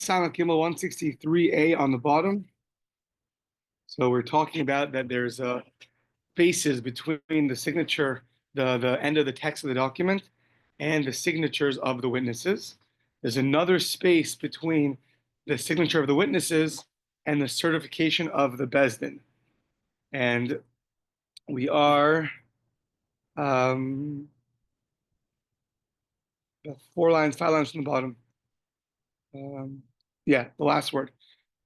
Silent Gimel 163a on the bottom. So we're talking about that there's spaces between the signature, the end of the text of the document, and the signatures of the witnesses. There's another space between the signature of the witnesses and the certification of the Bezdin. And we are 5 lines from the bottom. The last word.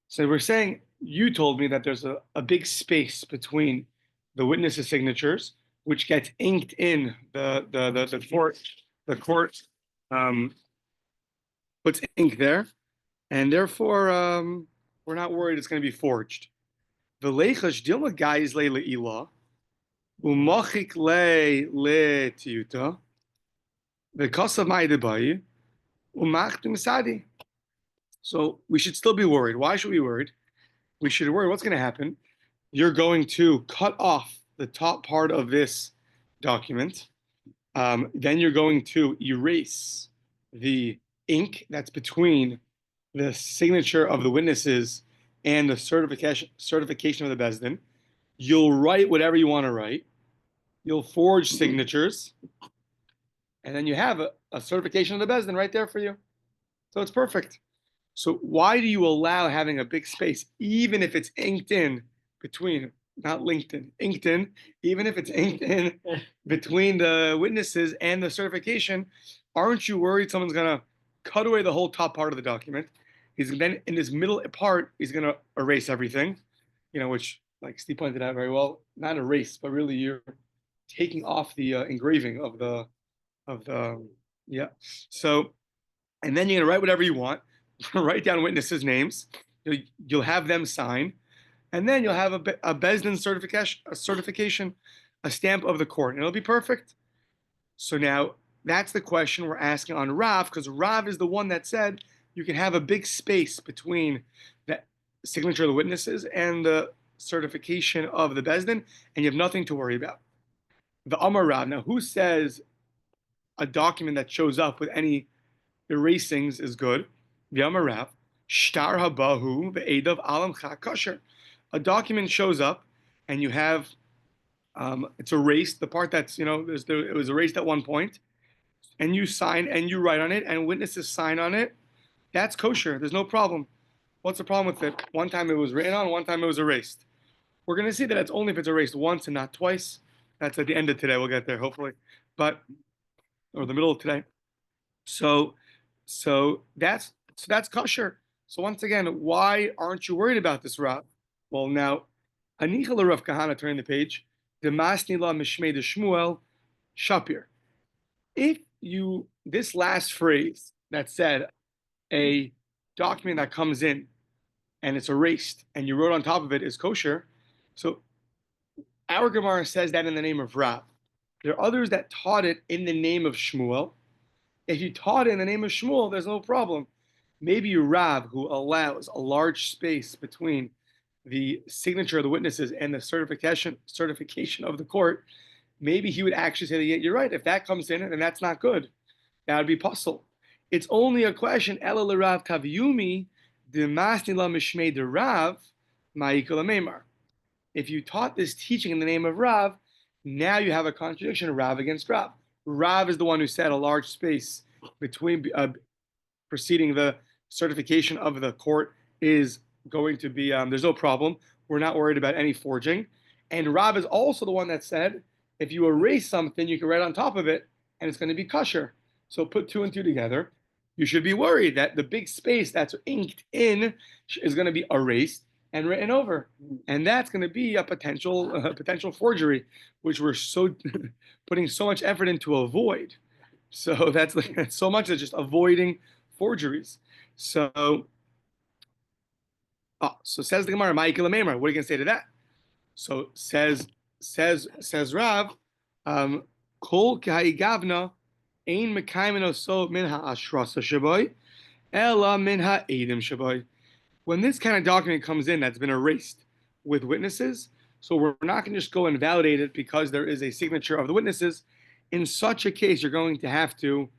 So we're saying you told me that there's a big space between the witnesses' signatures, which gets inked in the court. The court puts ink there, and therefore we're not worried it's going to be forged. The leichash dilma guys le leila umachik le tiyuta the kasav ma'idebay umach misadi. So we should still be worried. Why should we be worried? We should worry what's going to happen. You're going to cut off the top part of this document. Then you're going to erase the ink that's between the signature of the witnesses and the certification of the Bezdin. You'll write whatever you want to write. You'll forge signatures. And then you have a certification of the Bezdin right there for you. So it's perfect. So why do you allow having a big space, even if it's inked in between, not LinkedIn, inked in, even if it's inked in between the witnesses and the certification? Aren't you worried someone's going to cut away the whole top part of the document? He's then in this middle part, he's going to erase everything, which, like Steve pointed out very well, not erase, but really you're taking off the engraving of the. So, and then you're going to write whatever you want. Write down witnesses' names. You'll have them sign, and then you'll have a Bezdin certification, a stamp of the court, and it'll be perfect. So now that's the question we're asking on Rav, because Rav is the one that said you can have a big space between the signature of the witnesses and the certification of the Bezdin, and you have nothing to worry about. The Amar Rav. Now, who says a document that shows up with any erasings is good? Yamarav, Shtar Habahu, the Edav Alam Kosher. A document shows up and you have it's erased, the part that's, it was erased at one point, and you sign and you write on it, and witnesses sign on it. That's kosher. There's no problem. What's the problem with it? One time it was written on, one time it was erased. We're going to see that it's only if it's erased once and not twice. That's at the end of today. We'll get there, hopefully. Or the middle of today. So that's kosher. So once again, why aren't you worried about this, Rav? Well, now, Anicha Rav Kahana, turning the page, Demasni la Mishmei de Shmuel Shapir. If this last phrase that said a document that comes in and it's erased and you wrote on top of it is kosher, so our Gemara says that in the name of Rav. There are others that taught it in the name of Shmuel. If you taught it in the name of Shmuel, there's no problem. Maybe Rav, who allows a large space between the signature of the witnesses and the certification of the court, maybe he would actually say that, yeah, you're right. If that comes in, then that's not good. That would be puzzle. It's only a question, Ela l'Rav Yomi, Demasni la Mishmei de Rav, Ma'ikol Meimar. If you taught this teaching in the name of Rav, now you have a contradiction of Rav against Rav. Rav is the one who said a large space between preceding the certification of the court is going to be, there's no problem. We're not worried about any forging. And Rav is also the one that said, if you erase something, you can write on top of it, and it's going to be kosher. So put 2 and 2 together. You should be worried that the big space that's inked in is going to be erased and written over, and that's going to be a potential forgery, which we're so putting so much effort in to avoid. So that's so much as just avoiding forgeries. So says the Gemara, Ma'ikil Meimer. What are you going to say to that? So says Rav, Kol K'ha'igavna ein mekaymin oso min ha'ashrasa shaboy, ela min ha'edim shaboy. When this kind of document comes in that's been erased with witnesses, so we're not going to just go and validate it because there is a signature of the witnesses. In such a case, you're going to have to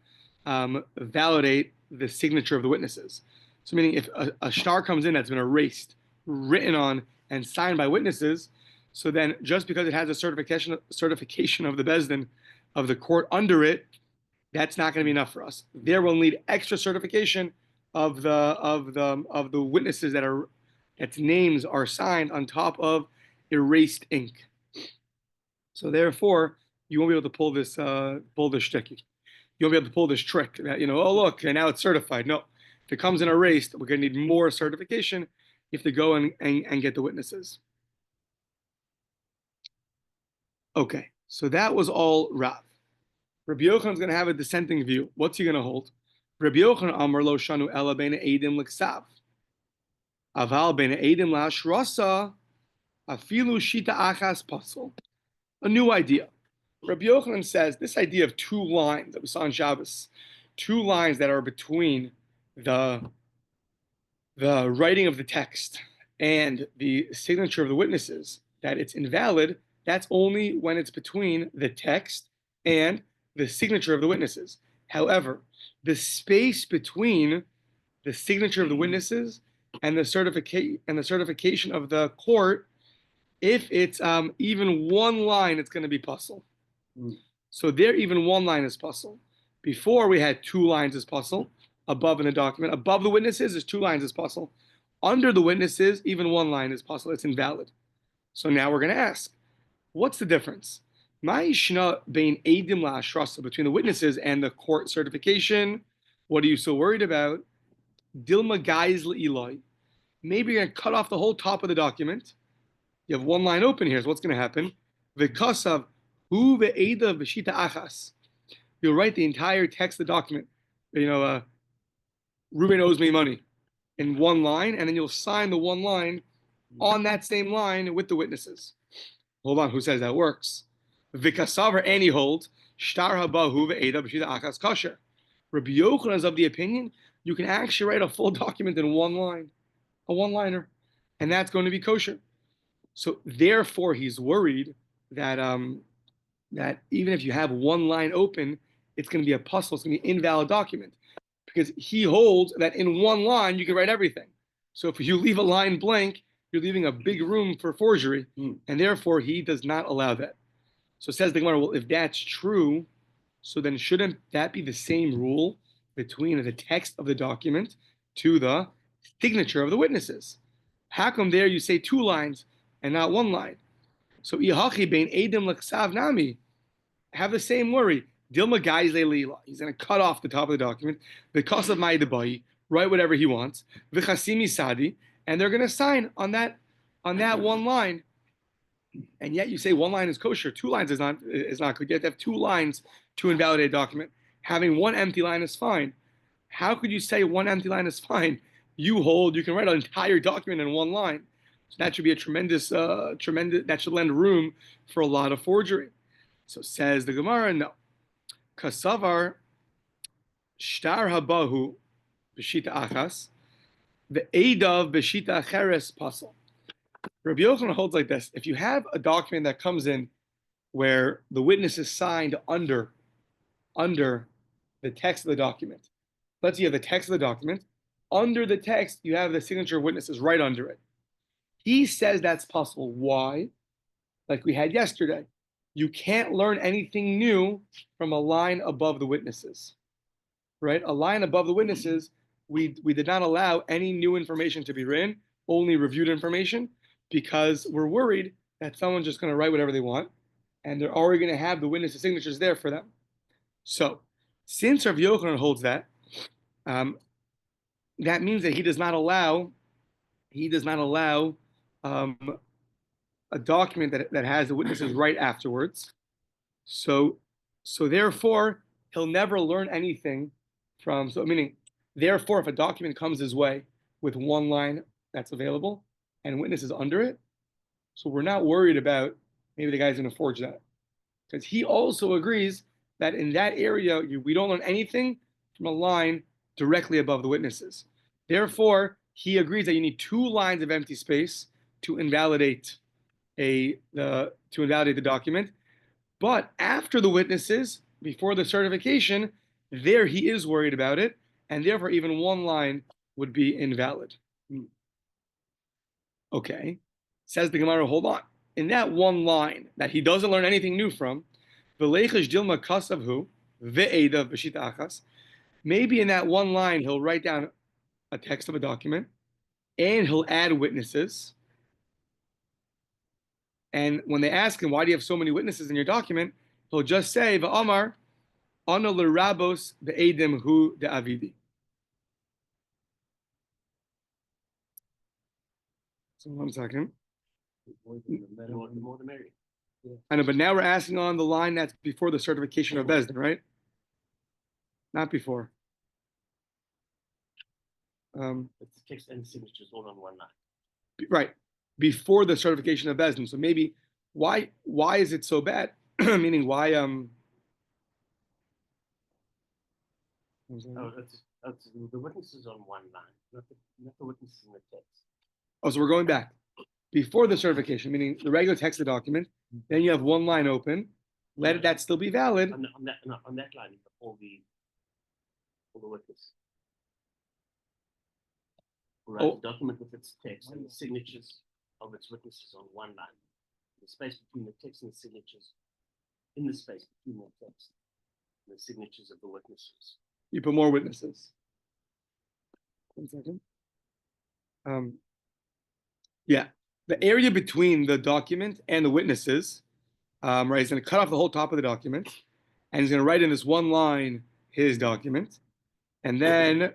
validate the signature of the witnesses. So meaning if a star comes in that's been erased, written on, and signed by witnesses, so then just because it has a certification of the Bezdin, of the court under it, that's not going to be enough for us. There we'll need extra certification of the witnesses that's names are signed on top of erased ink. So therefore, you won't be able to pull this shtick. You won't be able to pull this trick. That, oh look, and now it's certified. No, if it comes in erased, we're going to need more certification. You have to go and get the witnesses. Okay, so that was all Rav. Rabbi Yochanan is going to have a dissenting view. What's he going to hold? Rabbi Yochanan Amar Lo Shanu Ela Beina Eidim L'Ksav. Aval Beina Eidim L'Ashrasa Afilu Shita Achas Pasol. A new idea. Rabbi Yochanan says this idea of two lines that we saw in Shabbos, two lines that are between the writing of the text and the signature of the witnesses, that it's invalid. That's only when it's between the text and the signature of the witnesses. However, the space between the signature of the witnesses and the certification of the court, if it's even one line, it's going to be puzzle. So there, even one line is puzzle. Before we had two lines as puzzle above in the document. Above the witnesses is two lines as puzzle. Under the witnesses, even one line is puzzle. It's invalid. So now we're going to ask, what's the difference? Between the witnesses and the court certification, what are you so worried about? Dilma guys Eloi. Maybe you're going to cut off the whole top of the document. You have one line open here. So what's going to happen? V'kasav hu ve'eda v'shita achas. You'll write the entire text of the document. Ruben owes me money in one line, and then you'll sign the one line on that same line with the witnesses. Hold on, who says that works? V'kasav and he holds shtar habahu ve'eda v'shita achas kasher. Rabbi Yochanan is of the opinion you can actually write a full document in one line, a one-liner, and that's going to be kosher. So therefore, he's worried that that even if you have one line open, it's going to be a puzzle. It's going to be an invalid document because he holds that in one line you can write everything. So if you leave a line blank, you're leaving a big room for forgery, and therefore he does not allow that. So says the Gemara, well, if that's true, so then shouldn't that be the same rule between the text of the document to the signature of the witnesses? How come there you say two lines and not one line? So ihachi bein edim l'ksav nami, have the same worry. Dilma guys leila, he's going to cut off the top of the document. Because of my debai, write whatever he wants. V'chasimi sadi, and they're going to sign on that one line. And yet you say one line is kosher, two lines is not good. You have to have two lines to invalidate a document. Having one empty line is fine. How could you say one empty line is fine? You hold you can write an entire document in one line. So that should be a tremendous, that should lend room for a lot of forgery. So says the Gemara, no. Kasavar shtar habahu b'shita achas, the edav b'shita acheres pasal. Rabbi Yochanan holds like this: if you have a document that comes in where the witness is signed under the text of the document, let's say you have the text of the document. Under the text, you have the signature of witnesses right under it. He says that's possible. Why? Like we had yesterday. You can't learn anything new from a line above the witnesses, right? A line above the witnesses, we did not allow any new information to be written, only reviewed information, because we're worried that someone's just going to write whatever they want, and they're already going to have the witnesses' signatures there for them. So, since Rav Yochanan holds that, that means that he does not allow a document that has the witnesses right afterwards. So therefore, he'll never learn anything from, therefore, if a document comes his way with one line that's available and witnesses under it, so we're not worried about maybe the guy's going to forge that. Because he also agrees that in that area, we don't learn anything from a line directly above the witnesses. Therefore, he agrees that you need two lines of empty space to invalidate the document. But after the witnesses, before the certification, there he is worried about it, and therefore even one line would be invalid. Okay. Says the Gemara, hold on. In that one line that he doesn't learn anything new from, maybe in that one line he'll write down a text of a document and he'll add witnesses. And when they ask him, why do you have so many witnesses in your document? He'll just say, Va'amar, ana l'rabos be'edim hu de'avidi. So 1 second. I know, but now we're asking on the line that's before the certification of Bezdin, right? Not before. It's text and signatures all on one line. Right. Before the certification of Bezdin. So maybe why is it so bad? Meaning why That's the witnesses on one line, not the witnesses in the text. Oh, so we're going back. Before the certification, meaning the regular text of the document, then you have one line open, let that still be valid. On that line, you have all the witnesses. Right, the document with its text and the signatures of its witnesses on one line. The space between the text and the signatures, in the space between the text and the signatures of the witnesses. You put more witnesses. 1 second. Yeah, the area between the document and the witnesses, right? He's going to cut off the whole top of the document, and he's going to write in this one line his document, and then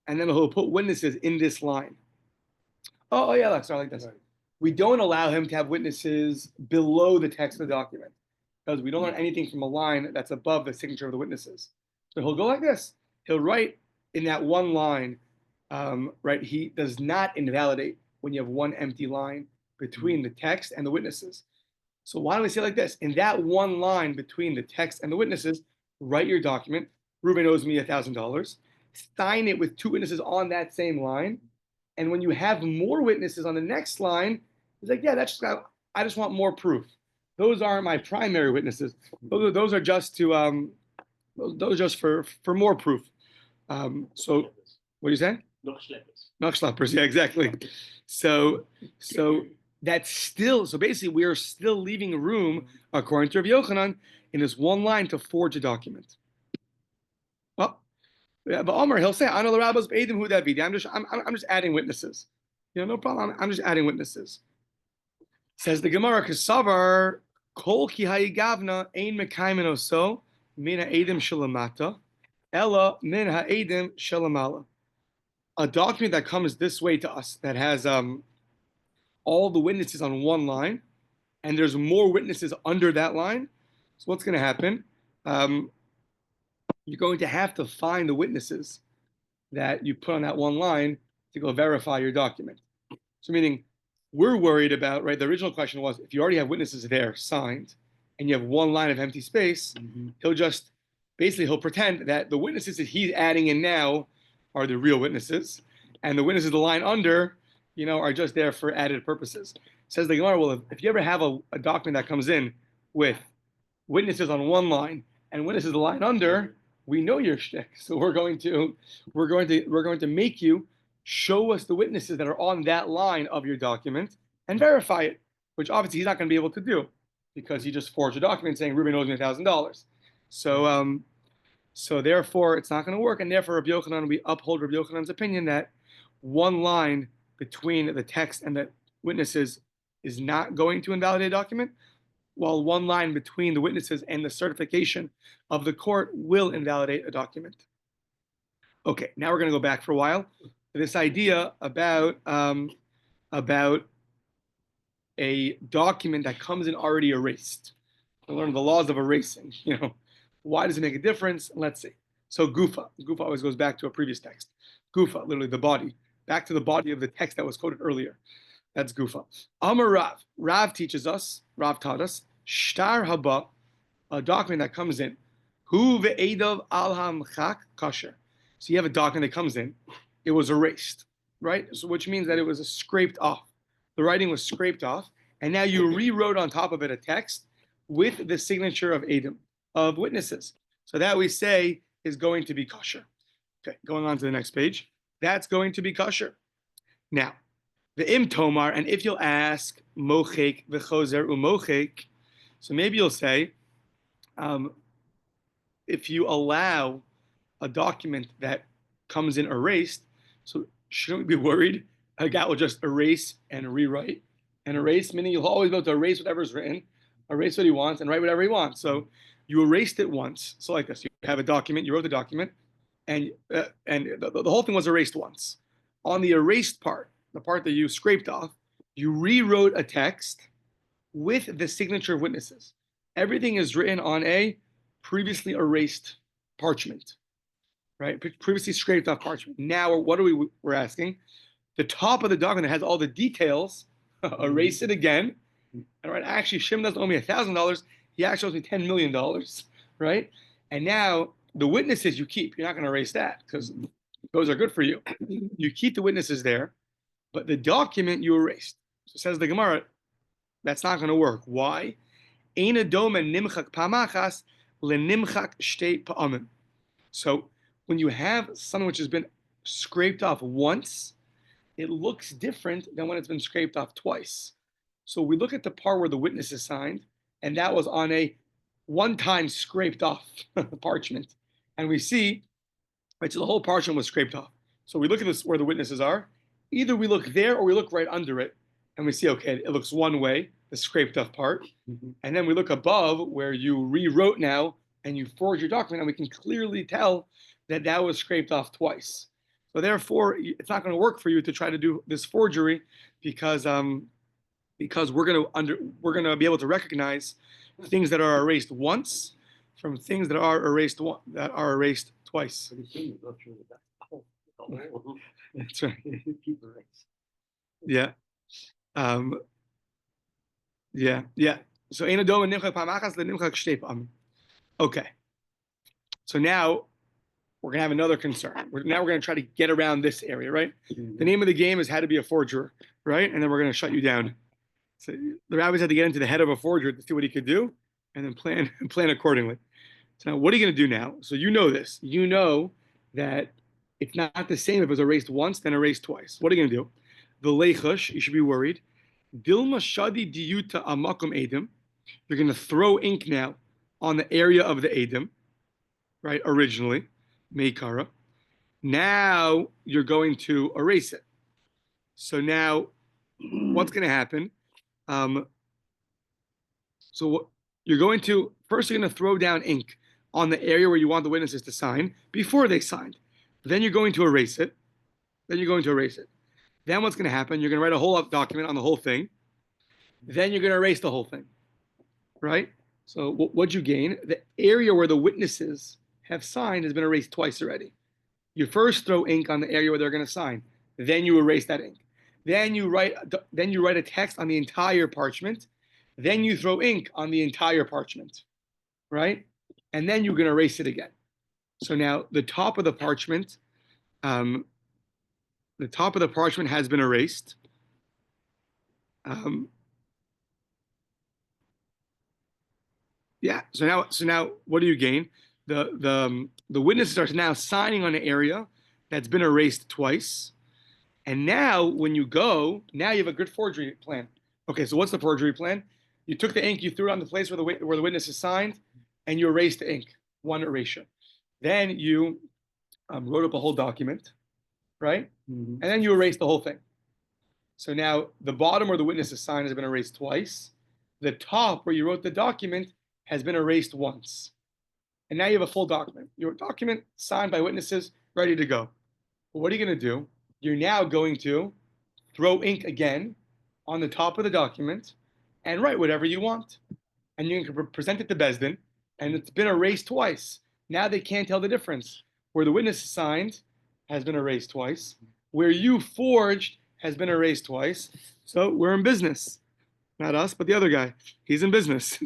he'll put witnesses in this line. Oh yeah, sorry, like this. Right. We don't allow him to have witnesses below the text of the document because we don't learn anything from a line that's above the signature of the witnesses. So he'll go like this. He'll write in that one line, right? He does not invalidate when you have one empty line between the text and the witnesses. So why don't we say it like this? In that one line between the text and the witnesses, write your document. Reuben owes me $1,000. Sign it with 2 witnesses on that same line. And when you have more witnesses on the next line, he's like, yeah, I just want more proof. Those aren't my primary witnesses. Those are just to those just for more proof. So what do you say? Nachschleppers, yeah, exactly. So that's still, so basically we are still leaving room, according to Rabbi Yochanan, in this one line to forge a document. Well, but Omar, he'll say, "Ana l'rabos be'edim hu davidi." I'm just adding witnesses. No problem. I'm just adding witnesses. Says the Gemara, "Kasavar kol ki hayigavna ein mekaymen oso min ha'edim shelamata, ella min ha'edim shelamala." A document that comes this way to us that has all the witnesses on one line, and there's more witnesses under that line. So what's going to happen? You're going to have to find the witnesses that you put on that one line to go verify your document. So meaning we're worried about, right? The original question was, if you already have witnesses there signed and you have one line of empty space, he'll pretend that the witnesses that he's adding in now are the real witnesses, and the witnesses the line under, are just there for added purposes. Says the Gemara, well, if you ever have a document that comes in with witnesses on one line and witnesses the line under, we know your shtick. So we're going to make you show us the witnesses that are on that line of your document and verify it, which obviously he's not going to be able to do because he just forged a document saying Reuben owes me $1,000. So therefore it's not going to work, and therefore Rabbi Yochanan, we uphold Rabbi Yochanan's opinion that one line between the text and the witnesses is not going to invalidate a document, while one line between the witnesses and the certification of the court will invalidate a document. Okay, now we're going to go back for a while to this idea about a document that comes in already erased. We learn the laws of erasing. Why does it make a difference? Let's see. So Gufa always goes back to a previous text. Gufa, literally the body, back to the body of the text that was quoted earlier. That's Gufa. Amar Rav. Rav taught us, Shtar haba, a document that comes in. Hu ve'edav al hamchak kasher. So you have a document that comes in. It was erased, right? So which means that it was scraped off. The writing was scraped off, and now you rewrote on top of it a text with the signature of Edom, of witnesses. So that we say is going to be kosher. Okay, going on to the next page. That's going to be kosher. Now, the im tomar, and if you'll ask mochek v'chozer umochek, so maybe you'll say, if you allow a document that comes in erased, so shouldn't we be worried a guy will just erase and rewrite and erase, meaning you'll always be able to erase whatever's written, erase what he wants, and write whatever he wants. So you erased it once. So like this, you have a document, you wrote the document, and the whole thing was erased once. On the erased part, the part that you scraped off, you rewrote a text with the signature of witnesses. Everything is written on a previously erased parchment, right? Previously scraped off parchment. Now, what are we're asking? The top of the document that has all the details, erase it again. And right, actually, Shimon doesn't owe me $1,000. He actually owes me $10 million, right? And now the witnesses you keep, you're not going to erase that because those are good for you. You keep the witnesses there, but the document you erased. So says the Gemara, that's not going to work. Why? Ein adoma nimchak pamachas lenimchak shtei pa'amim. So when you have something which has been scraped off once, it looks different than when it's been scraped off twice. So we look at the part where the witness is signed, and that was on a one-time scraped off parchment. And we see, right, so the whole parchment was scraped off. So we look at this where the witnesses are. Either we look there or we look right under it, and we see, okay, it looks one way, the scraped off part. And then we look above where you rewrote now and you forged your document, and we can clearly tell that that was scraped off twice. So therefore, it's not going to work for you to try to do this forgery because we're going to be able to recognize things that are erased once from things that are erased twice. That's right. Yeah. Yeah. So okay. So now we're gonna have another concern. Now we're gonna try to get around this area, right? The name of the game is how to be a forger, right? And then we're gonna shut you down. So the rabbis had to get into the head of a forger to see what he could do, and then plan accordingly. So now, what are you gonna do now? So you know this. You know that it's not the same if it was erased once than erased twice. What are you gonna do? The leichush, you should be worried. Dilma shadi diyuta amakum edim. You're gonna throw ink now on the area of the edim, right? Originally, meikara. Now you're going to erase it. So now, what's going to happen? You're going to throw down ink on the area where you want the witnesses to sign before they signed. Then you're going to erase it. Then what's going to happen? You're going to write a whole document on the whole thing. Then you're going to erase the whole thing, right? So what'd you gain? The area where the witnesses have signed has been erased twice already. You first throw ink on the area where they're going to sign. Then you erase that ink. Then you write a text on the entire parchment. Then you throw ink on the entire parchment, right? And then you're going to erase it again. So now the top of the parchment has been erased. Yeah. So now, what do you gain? The witnesses are now signing on an area that's been erased twice, and now when you go, now you have a good forgery plan. Okay. So what's the forgery plan? You took the ink, you threw it on the place where the witness is signed, and you erased the ink. One erasure. Then you wrote up a whole document, right? And then you erased the whole thing. So now the bottom where the witness is signed has been erased twice. The top where you wrote the document has been erased once. And now you have a full document. Your document signed by witnesses, ready to go. But what are you going to do? You're now going to throw ink again on the top of the document and write whatever you want. And you can present it to Beis Din, and it's been erased twice. Now they can't tell the difference. Where the witness signed has been erased twice. Where you forged has been erased twice. So we're in business. Not us, but the other guy. He's in business.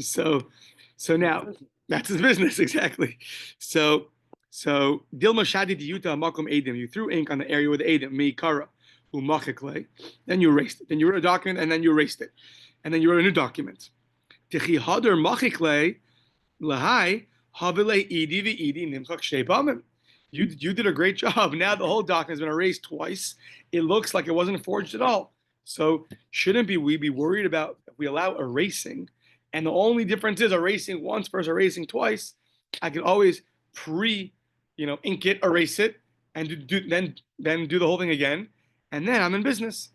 So now, that's his business, exactly. So Dilma Shadi Diyuta Makum Edim. You threw ink on the area with Edim, Meikara, Umachikle. Then you erased it. Then you wrote a document, and then you erased it. And then you wrote a new document. Tichi Hadar Machikle Lahai Havile Edi Ve'edi Nimchak Shebamim. you did a great job. Now the whole document has been erased twice. It looks like it wasn't forged at all. So shouldn't we be worried about if we allow erasing? And the only difference is erasing once versus erasing twice. I can always ink it, erase it, and then do the whole thing again, and then I'm in business.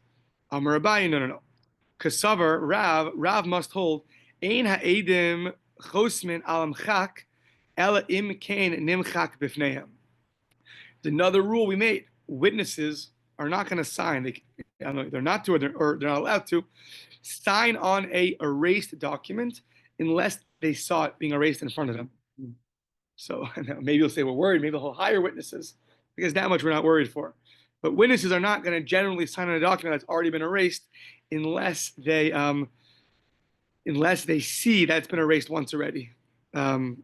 Amar Abaye, no. Kasavar Rav must hold ein ha'edim chosmin alam chak ela im kain nimchak bifneim. It's another rule we made. Witnesses are not going to sign. They're not to, or they're not allowed to sign on a erased document unless they saw it being erased in front of them. So maybe you'll say we're worried. Maybe they'll hire witnesses because that much we're not worried for. But witnesses are not going to generally sign on a document that's already been erased unless they see that's been erased once already. So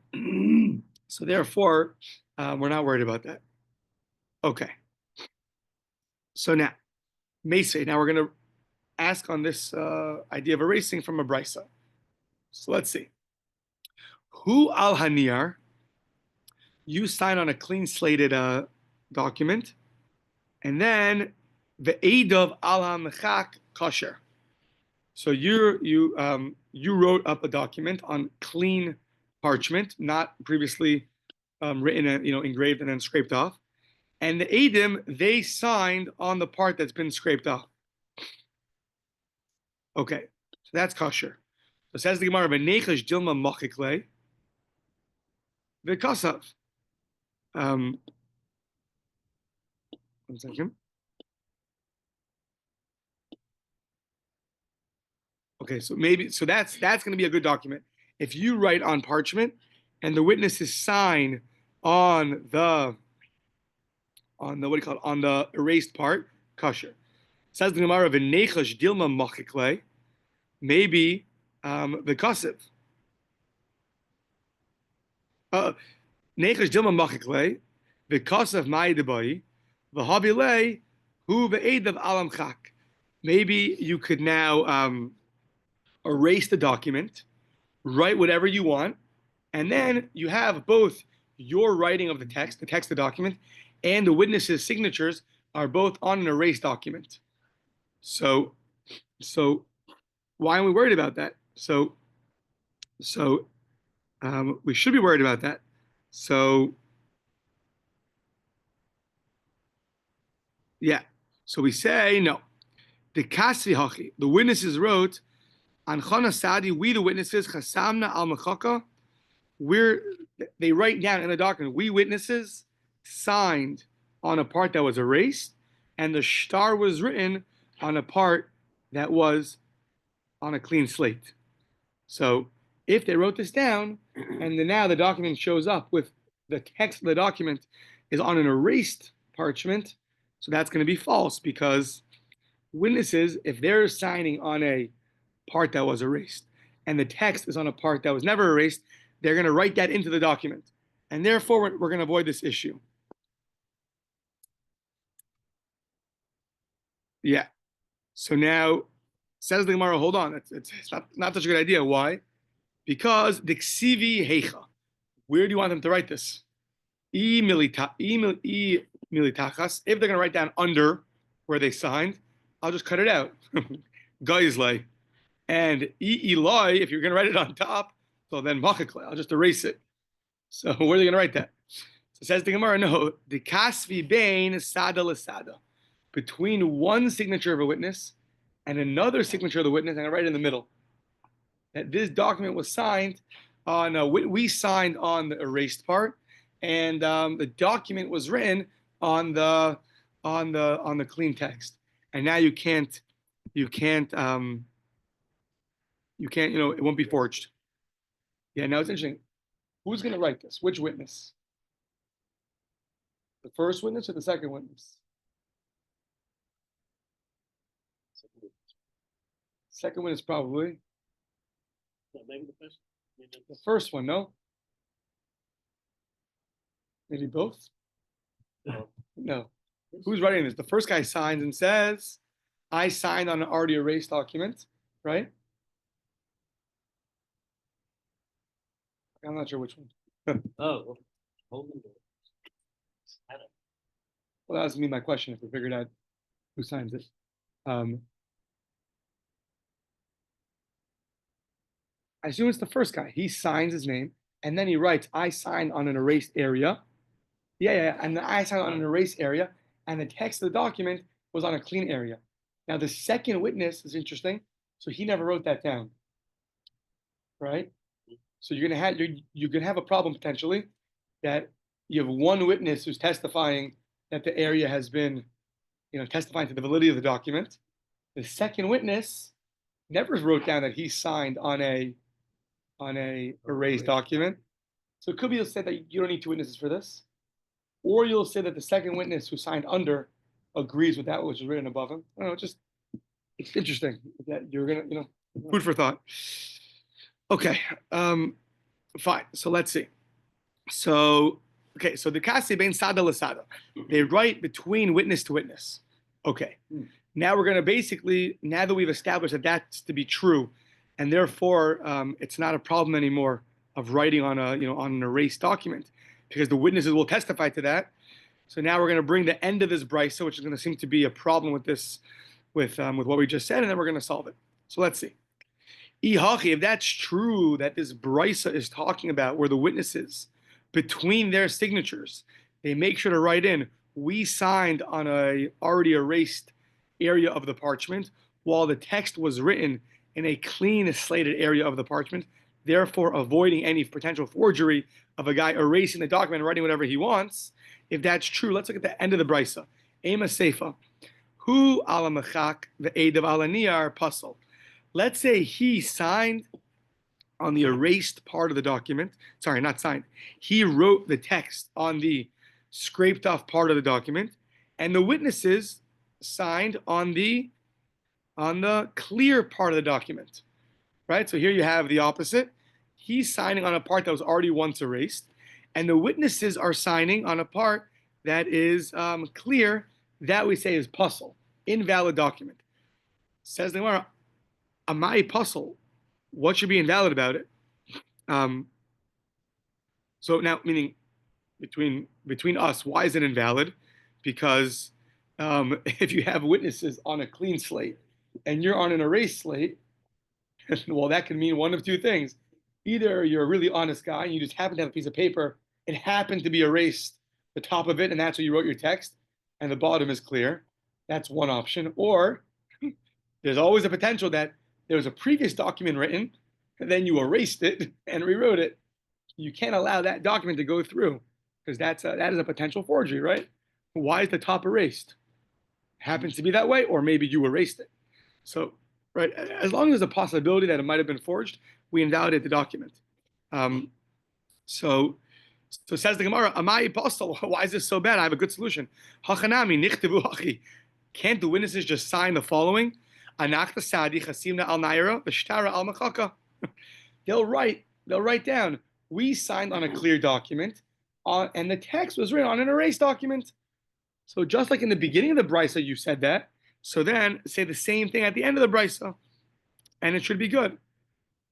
therefore, we're not worried about that. Okay. So now, Mesei. Now we're going to ask on this idea of erasing from a brisa. So let's see. Hu al haniyar. You sign on a clean slated document, and then the eidav al hamechak kosher. So you wrote up a document on clean parchment, not previously written, engraved and then scraped off. And the eidim, they signed on the part that's been scraped off. Okay, so that's kosher. So says the Gemara, "V'nechash dilma machikle v'kasav." 1 second. Okay, so that's going to be a good document. If you write on parchment and the witnesses sign on the what do you call it, on the erased part, kosher. Says the Gemara, "V'nechash dilma machikle," maybe the kasev. Nechash dilma machikle, the kasev ma'idabay, the habilei hu ve'edav alam chak. Maybe you could now erase the document, write whatever you want, and then you have both your writing of the text of the document, and the witnesses' signatures are both on an erased document. So why are we worried about that? So we should be worried about that. So yeah. So we say no. The kasvi hachi, the witnesses wrote on Chana Sadi, we the witnesses, chasamna al machaka, they write down in the document, we witnesses signed on a part that was erased, and the shtar was written on a part that was on a clean slate. So if they wrote this down, and then now the document shows up with the text of the document is on an erased parchment, so that's going to be false, because witnesses, if they're signing on a part that was erased and the text is on a part that was never erased, they're going to write that into the document. And therefore, we're going to avoid this issue. Yeah. So now, says the Gemara, hold on, it's not such a good idea. Why? Because the ksivi heicha. Where do you want them to write this? Militachas. If they're going to write down under where they signed, I'll just cut it out. Geizlei. And Eloi, if you're going to write it on top, so then machakle, I'll just erase it. So where are they going to write that? So it says the Gemara, no, the kasvi bein sada l'sada. Between one signature of a witness and another signature of the witness, and I write it in the middle. That this document was signed on, we signed on the erased part, and the document was written on the clean text. And now you can't, it won't be forged. Yeah, now it's interesting. Who's going to write this? Which witness? The first witness or the second witness? Second witness probably. Maybe the first. The first one, no? Maybe both? No. Who's writing this? The first guy signs and says, I signed on an already erased document, right? I'm not sure which one. Oh, hold on. Well, that was me my question. If we figured out who signs it, I assume it's the first guy. He signs his name, and then he writes, "I sign on an erased area." Yeah, and then I signed on an erased area, and the text of the document was on a clean area. Now the second witness is interesting, so he never wrote that down, right? So you're gonna have a problem potentially that you have one witness who's testifying that the area has been, testifying to the validity of the document. The second witness never wrote down that he signed on a erased document. So it could be you'll say that you don't need two witnesses for this, or you'll say that the second witness who signed under agrees with that which is written above him. I don't know, it's interesting that you're gonna, food for thought. Okay, fine. So let's see. So the kasi bein sada lasada, they write between witness to witness. Okay, now we're gonna basically, now that we've established that that's to be true, and therefore it's not a problem anymore of writing on an erased document, because the witnesses will testify to that. So now we're going to bring the end of this brisa, which is going to seem to be a problem with this, with what we just said, and then we're going to solve it. So let's see. If that's true, that this brisa is talking about where the witnesses, between their signatures, they make sure to write in, we signed on a already erased area of the parchment, while the text was written in a clean slated area of the parchment, therefore avoiding any potential forgery of a guy erasing the document and writing whatever he wants. If that's true, let's look at the end of the brisa. Ema seifa, hu ala mechak ve'edav ala niyar pasal. Let's say he signed on the erased part of the document. Sorry, not signed. He wrote the text on the scraped off part of the document, and the witnesses signed on the clear part of the document. Right? So here you have the opposite. He's signing on a part that was already once erased, and the witnesses are signing on a part that is clear. That we say is puzzle, invalid document. Says the Gemara, Amai puzzle. What should be invalid about it? So now, meaning between us, why is it invalid? Because if you have witnesses on a clean slate and you're on an erased slate, well, that can mean one of two things. Either you're a really honest guy and you just happen to have a piece of paper, it happened to be erased, the top of it, and that's where you wrote your text, and the bottom is clear. That's one option. Or there's always a potential that there was a previous document written, and then you erased it and rewrote it. You can't allow that document to go through, because that is a potential forgery, right? Why is the top erased? Happens to be that way, or maybe you erased it. So, right, as long as there's a possibility that it might have been forged, we invalidate the document. So says the Gemara, Amai apostle, why is this so bad? I have a good solution. Hachanami nichtavu hachi. Can't the witnesses just sign the following? Anachta sadi chasimna al naira v'shtara al machaka. They'll write down, we signed on a clear document, and the text was written on an erased document. So just like in the beginning of the brisa, you said that. So then say the same thing at the end of the brisa, and it should be good.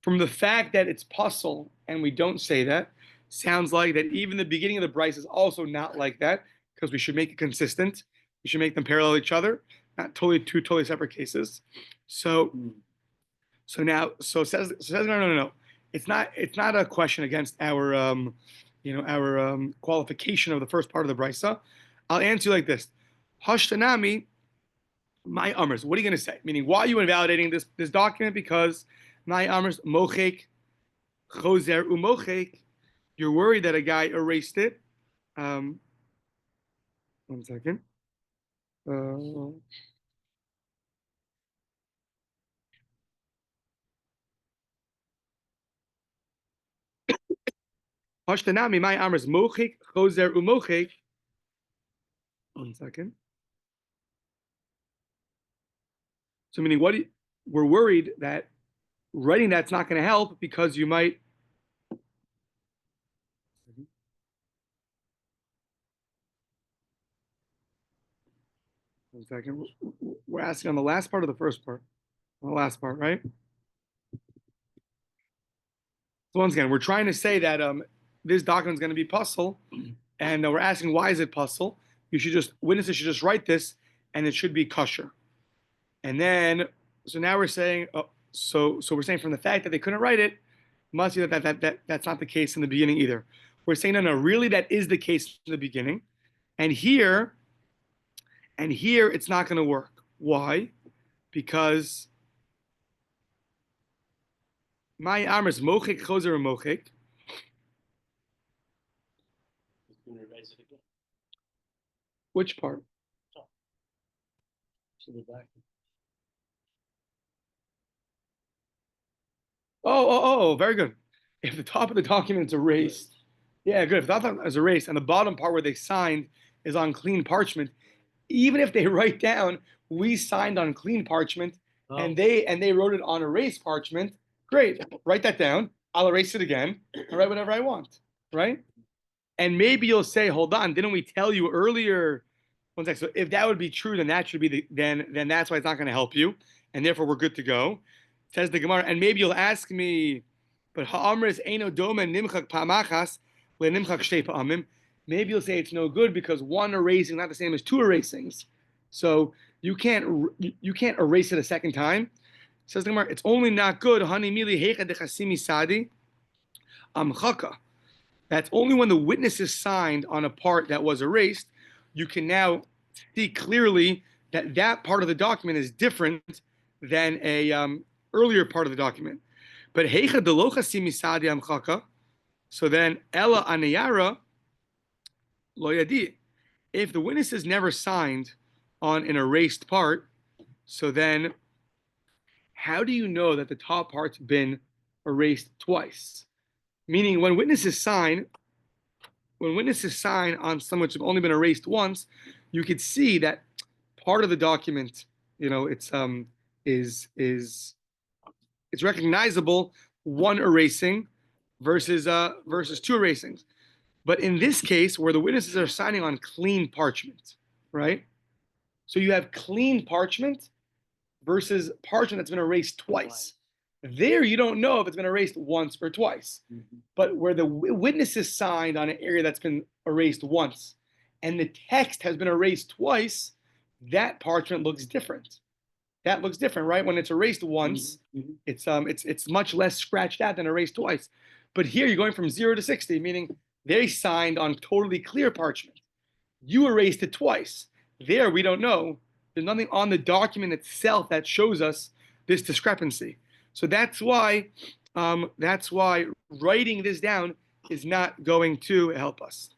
From the fact that it's puzzle and we don't say that, sounds like that even the beginning of the brisa is also not like that, because we should make it consistent. We should make them parallel each other, not two totally separate cases. So says no. It's not a question against our qualification of the first part of the brisa. I'll answer you like this: Hashtanami, my amers. What are you going to say? Meaning, why are you invalidating this document? Because my amers mochek chozer umochek. You're worried that a guy erased it. 1 second. Hashtanami, my amers mochek chozer umochek. 1 second. So meaning, we're worried that writing that's not going to help, because you might. 1 second. We're asking on the last part of the first part. On the last part, right? So once again, we're trying to say that this document is going to be puzzle, and we're asking, why is it puzzle? witnesses should just write this, and it should be kosher. And then, so now we're saying, so we're saying from the fact that they couldn't write it, must be that's not the case in the beginning either. We're saying no, really that is the case in the beginning, and here it's not going to work. Why? Because my arm is mochik chozer mochik. Which part? To the back. Oh, very good. If the top of the document is erased, yeah, good. If the top is erased and the bottom part where they signed is on clean parchment, even if they write down we signed on clean parchment and they wrote it on erased parchment, great. Write that down. I'll erase it again and write whatever I want, right? And maybe you'll say, hold on, didn't we tell you earlier? One sec. So if that would be true, then that should be then that's why it's not going to help you, and therefore we're good to go. Says the Gemara, and maybe you'll ask me, but ha'amris eino doma nimchak pa'machas le'nimchak shtei pa'amim. Maybe you'll say it's no good because one erasing is not the same as two erasings, so you can't erase it a second time. Says the Gemara, it's only not good. Hani mili heicha dechasimi sadi amchaka. That's only when the witnesses signed on a part that was erased. You can now see clearly that that part of the document is different than a earlier part of the document. But heicha delocha simisadi amchaka. So then ella anayara lo yadi. If the witnesses never signed on an erased part, so then how do you know that the top part's been erased twice? Meaning when witnesses sign on something which has only been erased once, you could see that part of the document, it's recognizable one erasing versus two erasings. But in this case, where the witnesses are signing on clean parchment, right? So you have clean parchment versus parchment that's been erased twice. There, you don't know if it's been erased once or twice. Mm-hmm. But where the witnesses signed on an area that's been erased once, and the text has been erased twice, that parchment looks different. That looks different, right? When it's erased once, mm-hmm. It's much less scratched out than erased twice. But here you're going from 0 to 60, meaning they signed on totally clear parchment. You erased it twice. There, we don't know. There's nothing on the document itself that shows us this discrepancy. So that's why writing this down is not going to help us.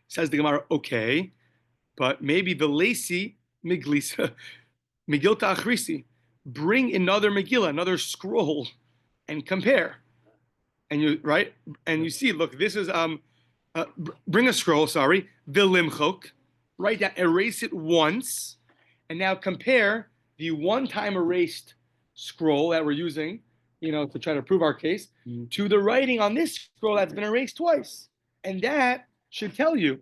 Says the Gemara, okay, but maybe the Lacey Miglisa, Megilta Achrisi, bring another Megillah, another scroll, and compare. And you see, look, this is bring a scroll, Vilimchok, write down, erase it once, and now compare the one-time erased scroll that we're using, to try to prove our case, to the writing on this scroll that's been erased twice, and that should tell you,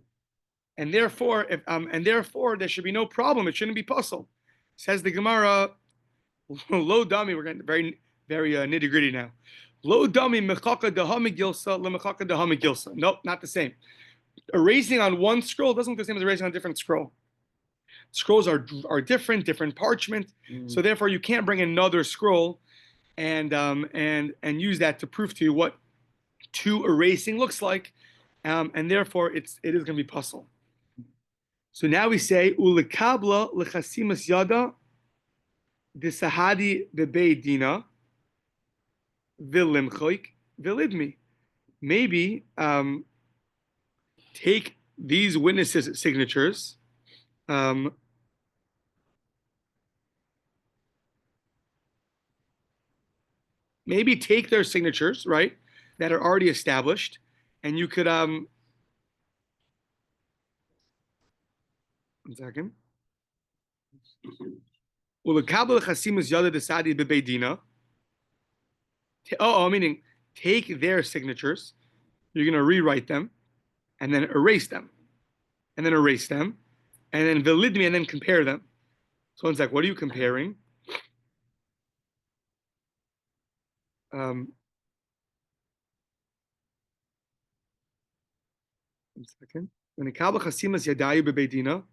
and therefore, there should be no problem. It shouldn't be puzzle. Says the Gemara, low dummy. We're getting very, very nitty gritty now. Low dummy mechaka dehami gilsa lemechaka dehami gilsa. Nope, not the same. Erasing on one scroll doesn't look the same as erasing on a different scroll. Scrolls are different parchment, so therefore you can't bring another scroll and use that to prove to you what two erasing looks like, and therefore it is going to be puzzle. So now we say ulikabla lechasimas yada disahadi bebei dina vilimchoik vilidmi. Maybe take these witnesses' signatures. Maybe take their signatures, right, that are already established, and you could one second. Meaning take their signatures, you're going to rewrite them, and then erase them, and then erase them, and then validmi, and then compare them. So one's like, what are you comparing? One second. V'nikabla chasimas yadayu bebeidina.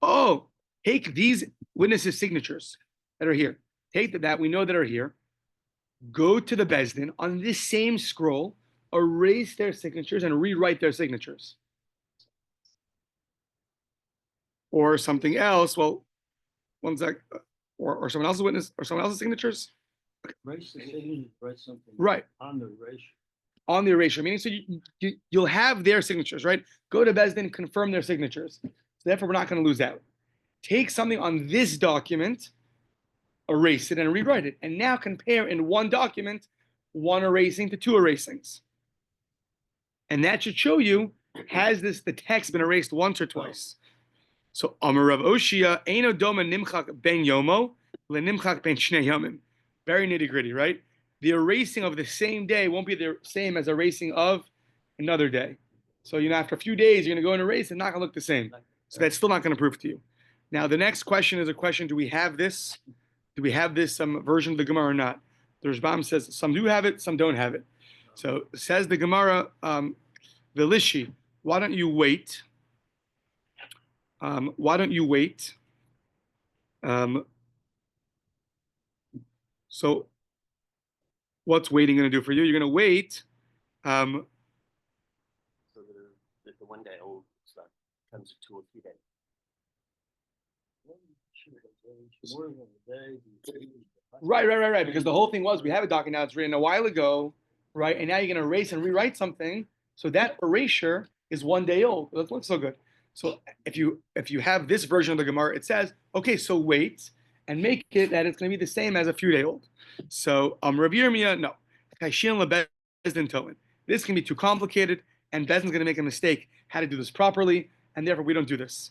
Oh, take these witnesses' signatures that are here. Take that we know that are here. Go to the Bezdin on this same scroll, erase their signatures and rewrite their signatures. Or something else. Well, one sec. Or someone else's witness or someone else's signatures. Erase the signature, write something. Right. On the erasure. On the erasure, meaning so you'll have their signatures, right? Go to Bezdin, confirm their signatures. So therefore, we're not going to lose out. Take something on this document, erase it and rewrite it, and now compare in one document one erasing to two erasings, and that should show you has the text been erased once or twice. So Amar Rav Oshia Eino Doma Nimchak Ben Yomo LeNimchak Ben Shnei Yomim. Very nitty gritty, right? The erasing of the same day won't be the same as erasing of another day. So after a few days, you're going to go and erase, it's not going to look the same. So that's still not going to prove to you. Now the next question is a question: do we have this? Do we have this version of the Gemara or not? The Rashbam says some do have it, some don't have it. So says the Gemara, Velishi, why don't you wait? Why don't you wait? So what's waiting going to do for you? You're going to wait. So the 1 day old stuff comes to 2 or 3 days. Right. Because the whole thing was we have a document now, it's written a while ago, right? And now you're going to erase and rewrite something. So that erasure is 1 day old. That looks so good. So if you have this version of the Gemara, it says, okay, so wait and make it that it's going to be the same as a few day old. So Rabbi Yirmiyah, no. This can be too complicated, and Bezdin's going to make a mistake how to do this properly, and therefore we don't do this.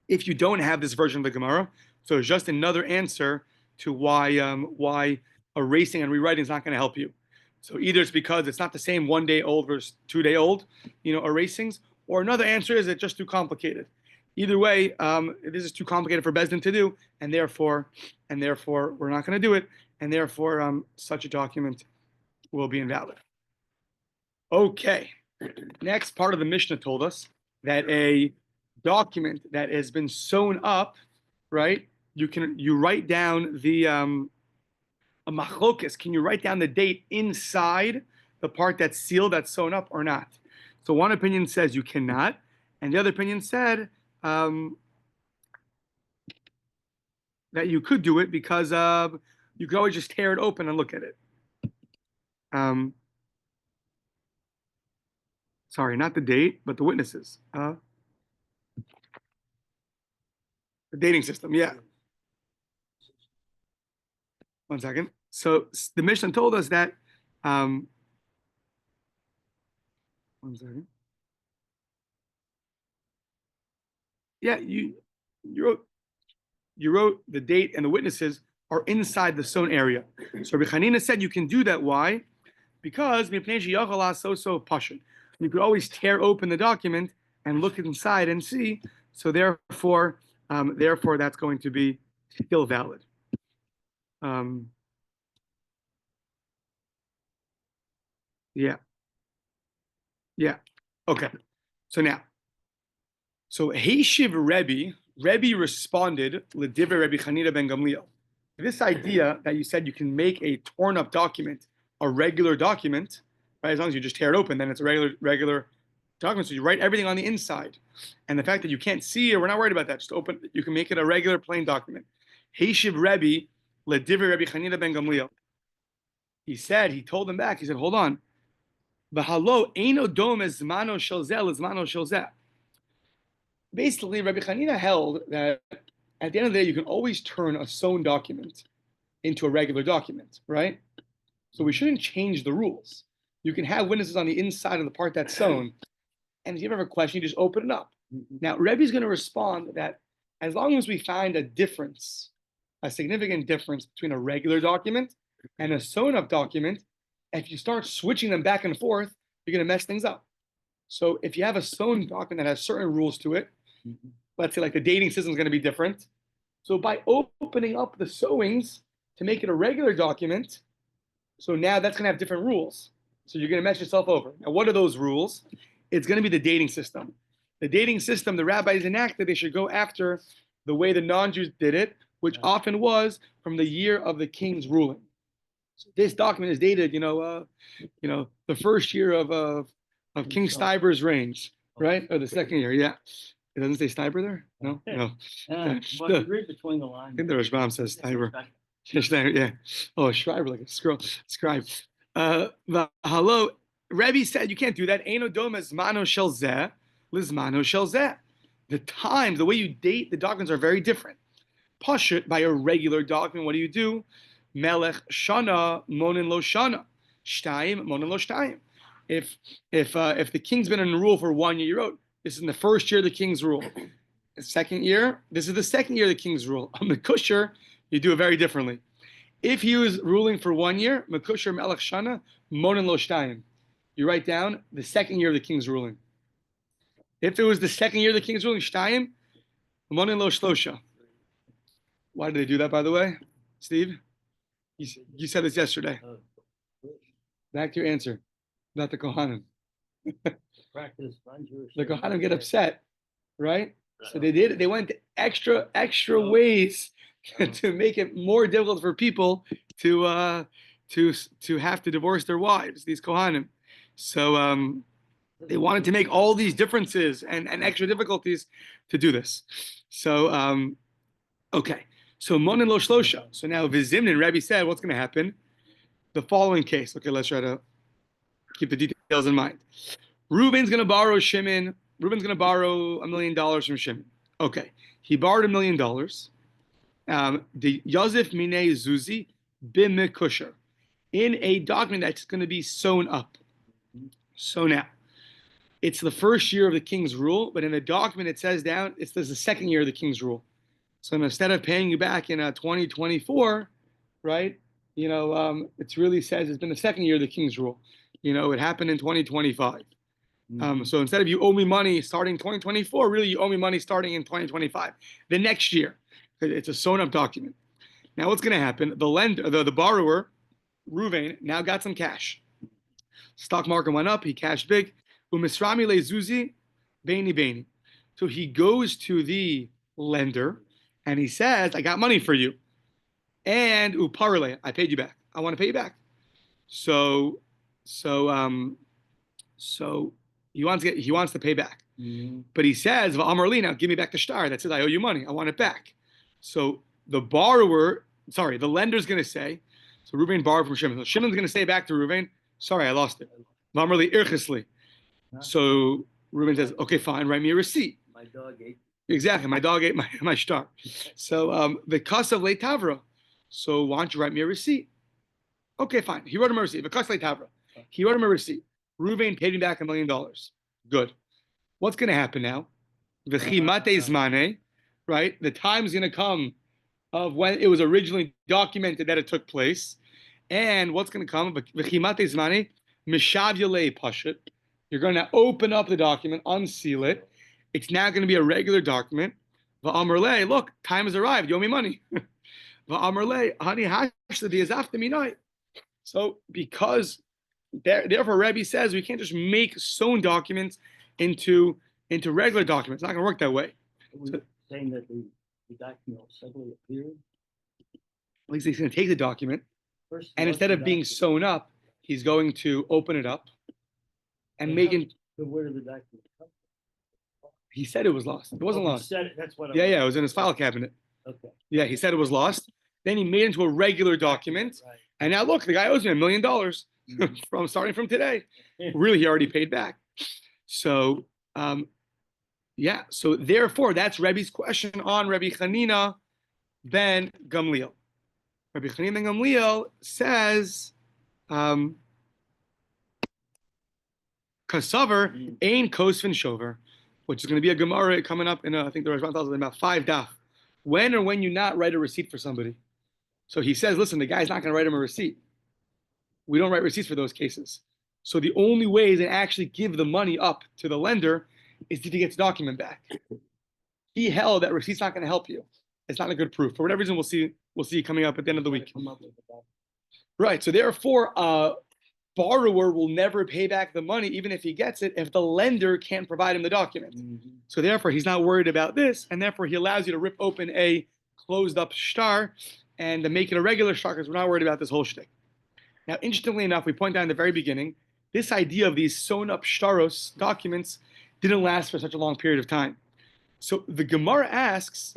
If you don't have this version of the Gemara, so it's just another answer to why erasing and rewriting is not going to help you. So either it's because it's not the same 1 day old versus 2 day old, erasings, or another answer is it's just too complicated. Either way, this is too complicated for Bezdin to do, and therefore we're not going to do it, and therefore such a document will be invalid. Okay, next part of the Mishnah told us that a document that has been sewn up, right? You write down the a machlokas. Can you write down the date inside the part that's sealed, that's sewn up, or not? So one opinion says you cannot, and the other opinion said that you could do it because you could always just tear it open and look at it. Sorry, not the date, but the witnesses. The dating system, yeah. 1 second. So the Mishnah told us that. 1 second. Yeah, you wrote the date and the witnesses are inside the sewn area. So Rabbi Chanina said you can do that. Why? Because you could always tear open the document and look inside and see. So therefore that's going to be still valid. Yeah. Okay. So Heishiv Rebbe responded L'divrei Rabbi Chanina ben Gamliel. This idea that you said you can make a torn up document a regular document, right? As long as you just tear it open, then it's a regular document. So you write everything on the inside, and the fact that you can't see it, we're not worried about that. Just open. You can make it a regular plain document. Heishiv Rebbe L'divrei Rabbi Chanina ben Gamliel. He told them back. He said, hold on. V'halo eino dom zmano shel zeh lezmano shel zeh. Basically, Rabbi Chanina held that at the end of the day, you can always turn a sewn document into a regular document, right? So we shouldn't change the rules. You can have witnesses on the inside of the part that's sewn, and if you ever have a question, you just open it up. Now, Rebbe's going to respond that as long as we find a difference, a significant difference between a regular document and a sewn-up document, if you start switching them back and forth, you're going to mess things up. So if you have a sewn document that has certain rules to it, let's say like the dating system is going to be different. So by opening up the sewings, to make it a regular document, so now that's going to have different rules. So you're going to mess yourself over. Now, what are those rules? It's going to be the dating system. The dating system, the rabbis enacted, they should go after the way the non-Jews did it, which often was from the year of the king's ruling. So this document is dated, the first year of King Steiber's reign, right? Or the second year, yeah. It doesn't say Steiber there? No? No. Well, you read between the lines. I think the Rashbam says Steiber. Yeah. Oh, Schreiber, like a scribe. Hello. Rebbe said you can't do that. Eino doma zmano shel zeh lizmano shel zeh. The times, the way you date the documents are very different. Pashut, by a regular document, what do you do? Melech shana monin lo shana. Shtayim monin lo shtayim. If the king's been in rule for 1 year, you wrote, this is in the first year of the king's rule. The second year, this is the second year of the king's rule. On the kusher, you do it very differently. If he was ruling for 1 year, mekusher melech shana monin lo shtayim. You write down the second year of the king's ruling. If it was the second year of the king's ruling, shtayim monin lo shlosha. Why did they do that, by the way, Steve? You said this yesterday. Back to your answer. Not the Kohanim. Practice non-Jewish. The Kohanim get upset, right? So they went extra ways to make it more difficult for people to have to divorce their wives, these Kohanim. So they wanted to make all these differences and extra difficulties to do this. So okay. So monin lo shlosha. So now Vizimnin, Rebbe said, what's going to happen? The following case. Okay, let's try to keep the details in mind. Reuben's going to borrow Shimon. Reuben's going to borrow $1 million from Shimon. Okay, he borrowed $1 million. The Yosef Minei Zuzi b'mekusher, in a document that's going to be sewn up. So now, it's the first year of the king's rule, but in the document it says down, it's the second year of the king's rule. So instead of paying you back in 2024, right? It really says it's been the second year of the king's rule. It happened in 2025. So instead of you owe me money starting 2024, really you owe me money starting in 2025, the next year. It's a sewn up document. Now what's going to happen? The lender, the borrower, Reuven, now got some cash. Stock market went up. He cashed big. Umisrami lezuzi beini. So he goes to the lender and he says, I got money for you. And uparle, I paid you back. I want to pay you back. So he wants to pay back. But he says, V'amarli, now give me back the shtar. That says I owe you money. I want it back. So the lender's going to say, so Reuven borrowed from Shimon. So Shimon's going to say back to Reuven, sorry, I lost it. V'amarli irchisli. So Reuven says, okay, fine, write me a receipt. My dog ate. Exactly, my dog ate my shtar. So the cost of late tavra. So why don't you write me a receipt? Okay, fine. He wrote him a receipt. The cost of late tavra. He wrote him a receipt. Reuven paid me back $1 million. Good. What's going to happen now? V'chimate zmane, right? The time's going to come of when it was originally documented that it took place. And what's going to come? V'chimate zmane, mishavyale pashut. You're going to open up the document, unseal it. It's now going to be a regular document. V'amarle, look, time has arrived. You owe me money. V'amarle, hani hashta di'azafta minai. So because therefore Rebbe says we can't just make sewn documents into regular documents. It's not going to work that way. Are we saying that the document will suddenly appear? At least he's going to take the document, First, and instead of being sewn up, he's going to open it up and make it. But where did the document come from? He said it was lost. It wasn't He lost. said it, that's what. Yeah, it was in his file cabinet. Okay. Yeah, he said it was lost. Then he made it into a regular document, Right. and now look, the guy owes me $1 million from starting from today. Really, he already paid back. So, so therefore, that's Rebbe's question on Rabbi Chanina ben Gamliel. Rabbi Chanina ben Gamliel says, Kasaver ein kosvin shover, which is going to be a Gemara coming up in, I think the Rashbam tells us in about 5 daf. When or when you not write a receipt for somebody. So he says, listen, the guy's not going to write him a receipt. We don't write receipts for those cases. So the only way to actually give the money up to the lender is if he gets the document back. He held that receipt's not going to help you. it's not a good proof. For whatever reason, we'll see coming up at the end of the week. Come up with that. Right. So therefore, borrower will never pay back the money, even if he gets it, if the lender can't provide him the document. So therefore, he's not worried about this, and therefore he allows you to rip open a closed up shtar and to make it a regular shtar because we're not worried about this whole shtick. Now, interestingly enough, we point out in the very beginning, this idea of these sewn up shtaros documents didn't last for such a long period of time. So the Gemara asks,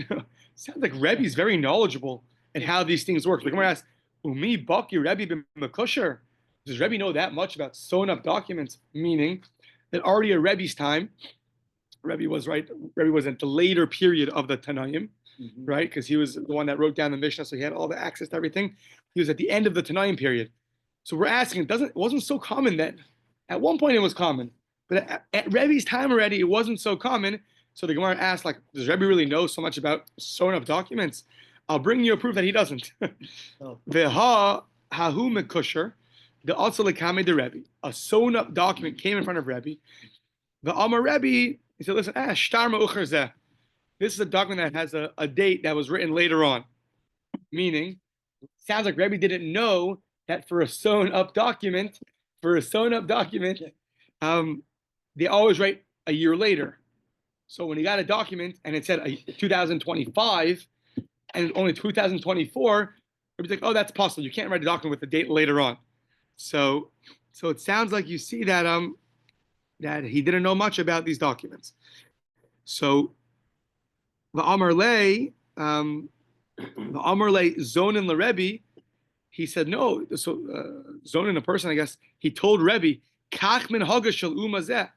sounds like Rebbe is very knowledgeable in how these things work. The Gemara asks, Umi baki Rebbe b'mekosher? Does Rebbe know that much about sewn up documents? Meaning that already at Rebbe's time, Rebbe was at the later period of the Tanaim, right? Because he was the one that wrote down the Mishnah, so he had all the access to everything. He was at the end of the Tanaim period. So we're asking, it wasn't so common then. At one point it was common, but at Rebbe's time already, it wasn't so common. So the Gemara asked, like, does Rebbe really know so much about sewn up documents? I'll bring you a proof that he doesn't. Veha hahu mekusher, the also lekame de Rebbe. A sewn up document came in front of Rebbe. The Amar Rebbe, he said, listen, shtar ma'ucher zeh. This is a document that has a date that was written later on. Meaning, sounds like Rebbe didn't know that for a sewn up document, they always write a year later. So when he got a document and it said 2025 and only 2024, Rebbe's like, oh, that's possible. You can't write a document with the date later on. So it sounds like you see that that he didn't know much about these documents. So the Amar Le Zonin LeRebbe, he said no. So Zonin, a person, I guess, he told Rebbe, Kach min haga shel umazeh.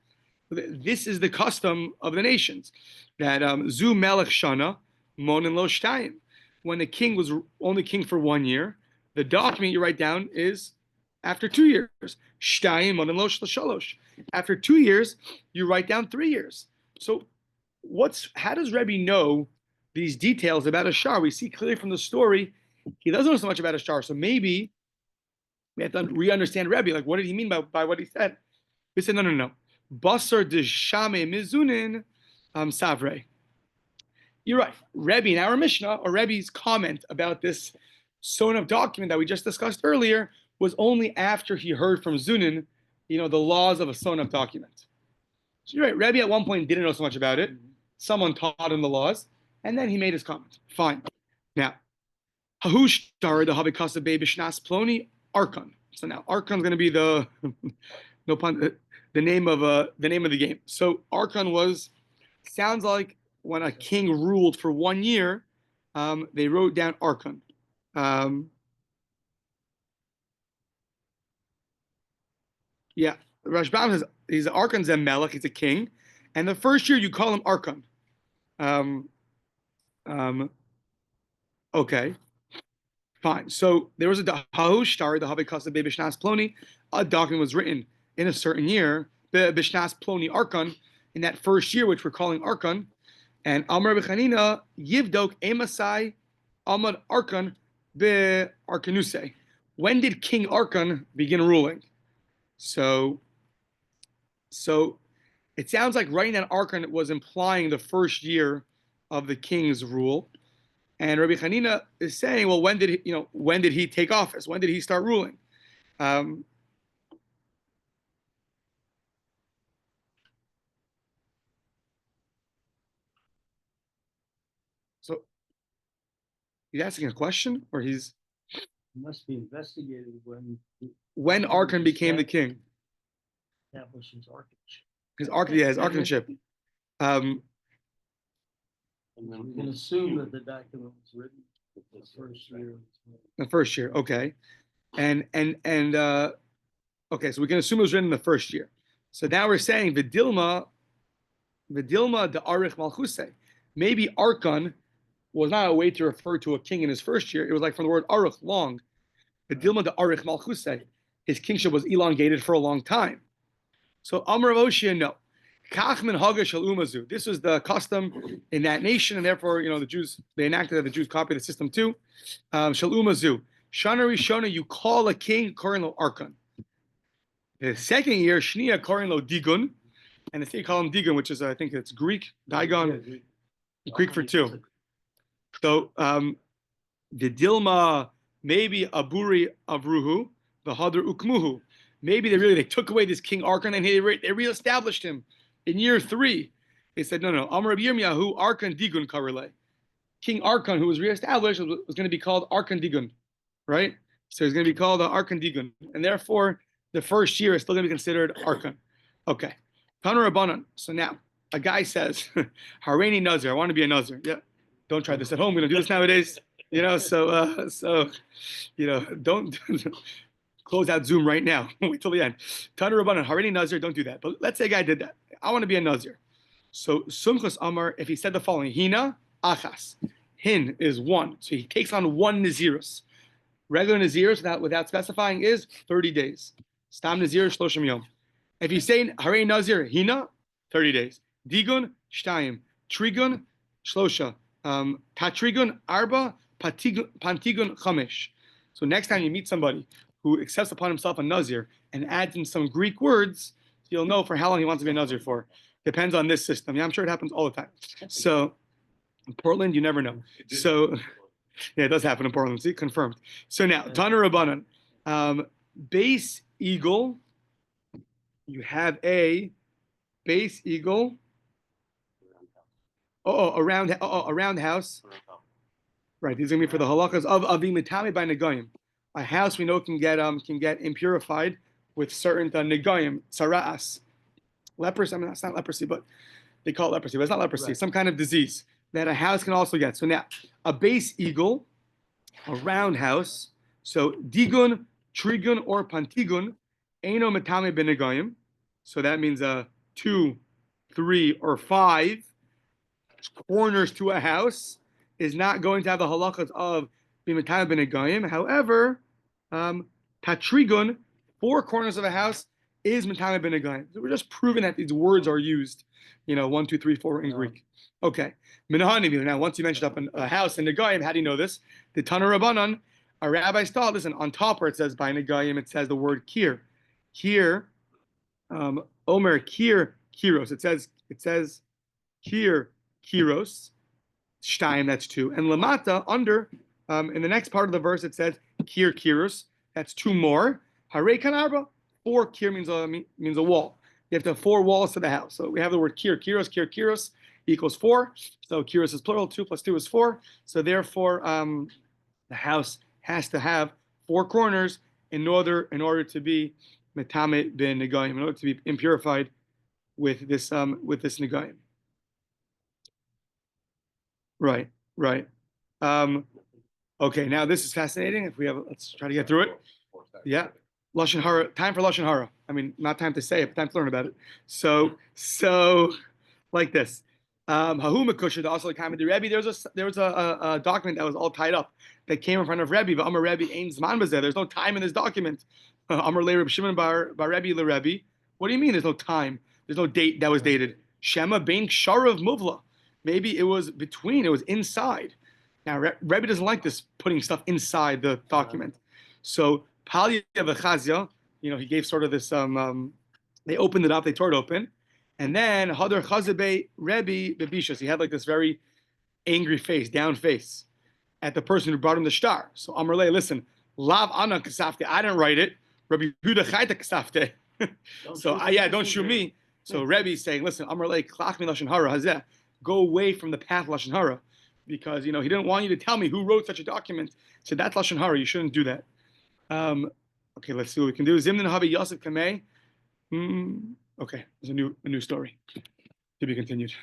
This is the custom of the nations. That Zu Melech Shana, Monin Lo Shtayim. When the king was only king for 1 year, the document you write down is after 2 years. Shtayim Monin Lo Shalosh. After 2 years, you write down 3 years. So how does Rebbe know these details about a shtar? We see clearly from the story, he doesn't know so much about a shtar. So maybe we have to re-understand Rebbe. Like, what did he mean by what he said? He said, no. Basar de Shame Mizunin Savre. You're right. Rebbe in our Mishnah, or Rebbe's comment about this sewn up document that we just discussed earlier, was only after he heard from Zunin, the laws of a sewn up document. So you're right. Rebbe at one point didn't know so much about it. Someone taught him the laws, and then he made his comment. Fine. Now, Hahush started the Habikasa Bebishnas Ploni Arkan. So now Arkan's going to be the no pun. The name of the game. So Arkan sounds like when a king ruled for 1 year, they wrote down Arkan. Yeah, Rashbam says he's Arkan's a melech, he's a king, and the first year you call him Arkan. Okay, fine. So there was a Hahushtar, the Havikasa Bebishnas Ploni. A document was written in a certain year, Bishnas Ploni Arkan, in that first year, which we're calling Arkan, and Amar B'Chanina Yivdok Emasai Amad Arkan Be Arkanuse. When did King Arkan begin ruling? So it sounds like writing down Arkan was implying the first year of the king's rule, and Rabbi Chanina is saying, well, when did he take office? When did he start ruling? So he's asking a question, or He must be investigated when Arkan became the king. established his architecture. His archonship. We can assume that the document was written the first year. The first year, okay, and okay, so we can assume it was written in the first year. So now we're saying Vidilma de Arich Malchuse. Maybe Arkan was not a way to refer to a king in his first year. It was like from the word Arich, long. Vidilma de Arich Malchuse. His kingship was elongated for a long time. So Amar of Oshia, no. Kachmin Haga Shal Umazu. This was the custom in that nation, and therefore, the Jews, they enacted that the Jews copied the system too. Shal Umazu. Shana Rishona, you call a king, Korin lo Arkan. The second year, Shnia Korin lo Digun, and they call him Digun, which is, I think it's Greek, Digon, Greek for two. So the Dilma, maybe Aburi Avruhu, the Hadr Ukmuhu. Maybe they took away this King Arkan and they reestablished him in year 3. They said, no. Amr Rabbi Yirmiyahu Arkan Digun Karele. King Arkan, who was reestablished, was going to be called Arkan Digun, right? So he's going to be called Arkan Digun. And therefore, the first year is still going to be considered Arkan. Okay. Tanu Rabbanan. So now, a guy says, Hareini Nazir, I want to be a Nazir. Yeah. Don't try this at home. We don't do this nowadays. So don't close out Zoom right now. Wait till the end. Tanu Rabbanan, Hareini Nazir, don't do that. But let's say a guy did that. I want to be a Nazir. So Sumchus Amar, if he said the following, Hina Achas. Hin is 1. So he takes on 1 Nazirus. Regular Nazirus, without specifying, is 30 days. Stam Nazir, Shloshim Yom. If you say Harei Nazir, Hina, 30 days. Digun, Shtayim. Trigun, Shlosha. Tatrigun, Arba. Pantigun, Chamesh. So next time you meet somebody who accepts upon himself a Nazir and adds in some Greek words, you'll know for how long he wants to be a Nazir for. Depends on this system. Yeah, I'm sure it happens all the time. So in Portland, you never know. So yeah, it does happen in Portland. See, confirmed. So now, Tanu Rabbanan, base eagle. You have a base eagle. A round house. Right. These are gonna be for the halachas of avimitami by negayim. A house we know can get impurified with certain negayim, tsara'as, leprosy. I mean, that's not leprosy, but they call it leprosy. But it's not leprosy. Right. Some kind of disease that a house can also get. So now, a base eagle, a round house. So digun, trigun, or pantigun, eino metame benegayim. So that means 2, 3, or 5 corners to a house is not going to have the halachas of bimetame benegayim. However, tatrigun, 4 corners of a house, is metame benegayim. So we're just proving that these words are used, 1, 2, 3, 4 in Greek. Okay. Now, once you mentioned up a house in Negayim, how do you know this? The Tanu Rabbanan, a rabbi style. Listen, on top where it says by Negayim, it says the word kir. Kir, Omer kir kiros. It says kir kiros. Shtayim, that's 2. And lamata, under, in the next part of the verse, it says kir kiros. That's 2 more. Harei kanarba. 4 kir means a wall. You have to have 4 walls to the house. So we have the word kir kiros equals 4. So kiros is plural. 2 plus 2 is 4. So therefore, the house has to have 4 corners in order to be metame ben negayim, in order to be impurified with this negayim. Right. Okay. Now this is fascinating. Let's try to get through it. Yeah. Lashon hara, time for Lashon hara. I mean, not time to say it, but time to learn about it. So like this. Hahumakusha, also the comment of Rebbe. There was a document that was all tied up that came in front of Rebbe. But Amar Rebbe ain zman bazeh. There's no time in this document. Amar le Reb Shimon bar Rebbe le Rebbe. What do you mean? There's no time. There's no date that was dated. Shema bein sharav muvla. Maybe it was inside. Now Rebbe doesn't like this putting stuff inside the document. So Palia v'chazia, he gave sort of this. They opened it up. They tore it open. And then Hadar Chazabe Rebbe Bebishas. He had like this very angry face, down face, at the person who brought him the star. So Amrle, listen, Lav Ana Kasafte. I didn't write it. Rabbi Huda Chayta Kasafte. So don't shoot me. So Rebbe's saying, listen, Amrle Klach mi Lashon Hara Hazeh. Go away from the path Lashon Hara, because he didn't want you to tell me who wrote such a document. So that's Lashon Hara. You shouldn't do that. Okay, let's see what we can do. Zimnan Habi Yosef Kamei. Okay, there's a new story to be continued.